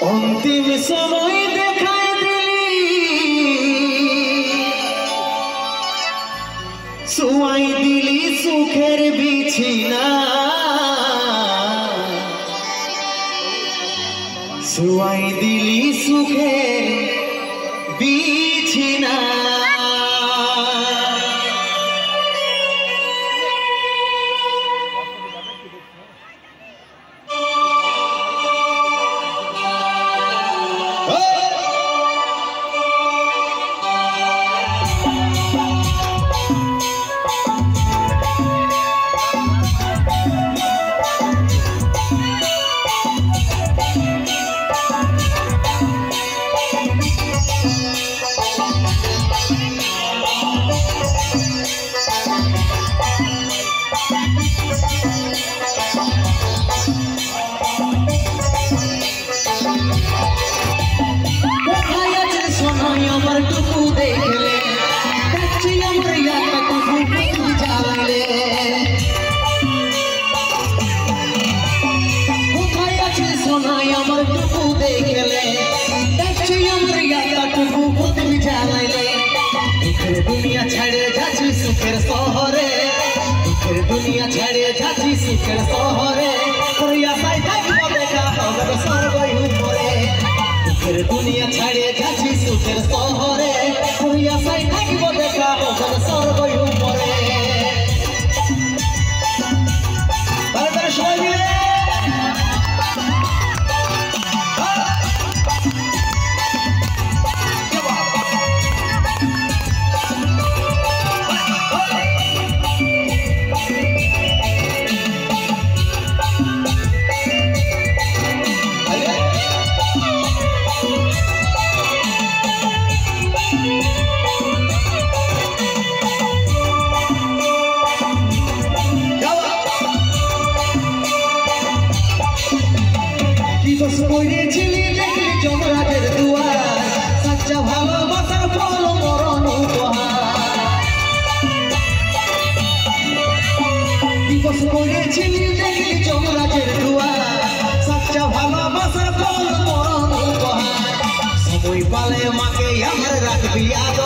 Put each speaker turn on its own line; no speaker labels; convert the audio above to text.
অন্তিম সময় দেখাই দিলি, শুয়াই দিলি সুখের বিছিনা, শুয়াই দিলি সুখের বিছিনা। दुनिया छाड़े जाची सुखेर शहरे, दुखेर दुनिया छाड़े जाची सुखेर शहरे, कोरिया साई थाकबो देखा हमर स्वर्ग उपरे। दुखेर दुनिया छाड़े जाची सुखेर शहरे, कोरिया साई थाकबो देखा हमर स्वर्ग उपरे। बारदार সবাই মিলে করেছিলি দেখলি যমরাজের দুয়ার, সচ্চা ভালোবাসার ফল মরণ উপহার। দিবস করেছিলি দেখলি যমরাজের দুয়ার, সচ্চা ভালোবাসার ফল মরণ উপহার। সময় পালে মাকে আমার রাখবি আদর।